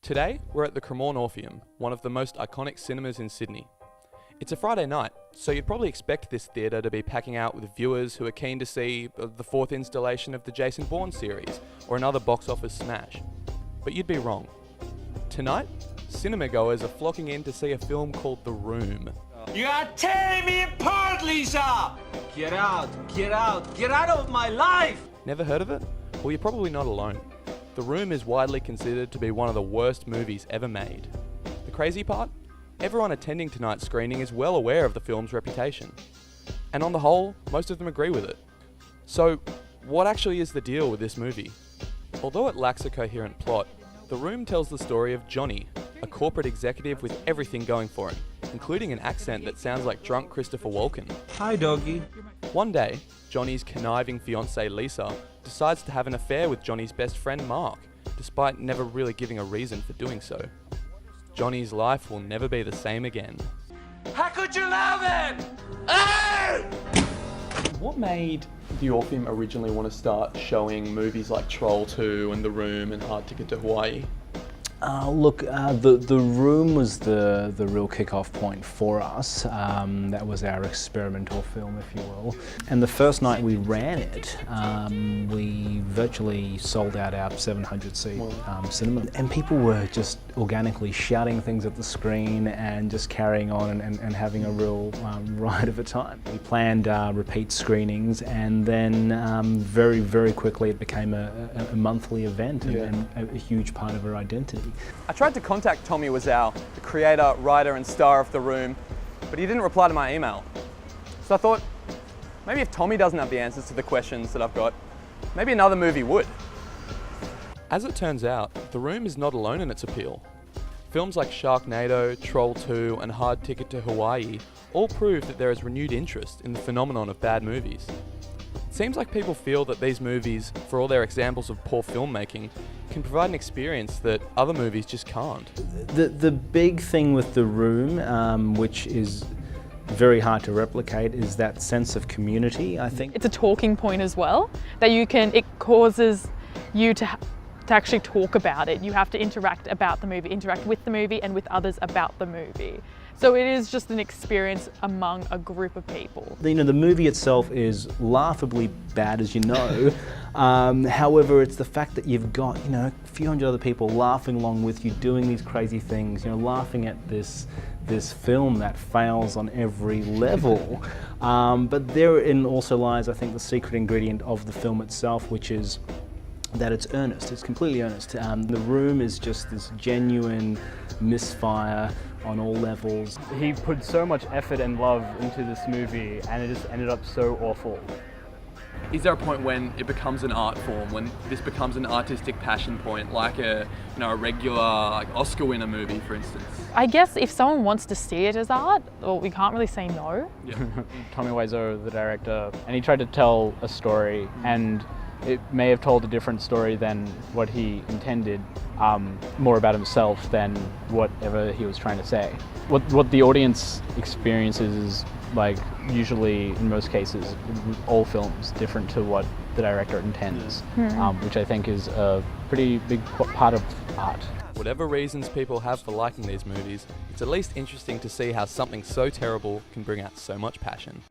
Today, we're at the Cremorne Orpheum, one of the most iconic cinemas in Sydney. It's a Friday night, so you'd probably expect this theatre to be packing out with viewers who are keen to see the fourth installation of the Jason Bourne series, or another box office smash. But you'd be wrong. Tonight, cinema goers are flocking in to see a film called The Room. You are tearing me apart, Lisa! Get out, get out, get out of my life! Never heard of it? Well, you're probably not alone. The Room is widely considered to be one of the worst movies ever made. The crazy part? Everyone attending tonight's screening is well aware of the film's reputation. And on the whole, most of them agree with it. So, what actually is the deal with this movie? Although it lacks a coherent plot, The Room tells the story of Johnny, a corporate executive with everything going for him, including an accent that sounds like drunk Christopher Walken. Hi, doggy. One day, Johnny's conniving fiancée Lisa decides to have an affair with Johnny's best friend Mark, despite never really giving a reason for doing so. Johnny's life will never be the same again. How could you love it? What made the Orpheum originally want to start showing movies like Troll 2 and The Room and Hard Ticket to Hawaii? The Room was the real kick-off point for us. That was our experimental film, if you will. And the first night we ran it, we virtually sold out our 700-seat cinema. And people were just organically shouting things at the screen and just carrying on and having a real ride of a time. We planned repeat screenings, and then very, very quickly it became a monthly event and a huge part of our identity. I tried to contact Tommy Wiseau, the creator, writer and star of The Room, but he didn't reply to my email. So I thought, maybe if Tommy doesn't have the answers to the questions that I've got, maybe another movie would. As it turns out, The Room is not alone in its appeal. Films like Sharknado, Troll 2 and Hard Ticket to Hawaii all prove that there is renewed interest in the phenomenon of bad movies. It seems like people feel that these movies, for all their examples of poor filmmaking, can provide an experience that other movies just can't. The big thing with The Room, which is very hard to replicate, is that sense of community, I think. It's a talking point as well, that it causes you to actually talk about it. You have to interact about the movie, interact with the movie and with others about the movie. So it is just an experience among a group of people. The movie itself is laughably bad, as you know. However, it's the fact that you've got, a few hundred other people laughing along with you, doing these crazy things, laughing at this film that fails on every level. But therein also lies, I think, the secret ingredient of the film itself, which is that it's earnest. It's completely earnest. The Room is just this genuine misfire on all levels. He put so much effort and love into this movie, and it just ended up so awful. Is there a point when it becomes an art form, when this becomes an artistic passion point, like a regular Oscar winner movie, for instance? I guess if someone wants to see it as art, well, we can't really say no. Yeah. Tommy Wiseau, the director, and he tried to tell a story, and it may have told a different story than what he intended, more about himself than whatever he was trying to say. What the audience experiences is, usually in most cases, all films, different to what the director intends, which I think is a pretty big part of art. Whatever reasons people have for liking these movies, it's at least interesting to see how something so terrible can bring out so much passion.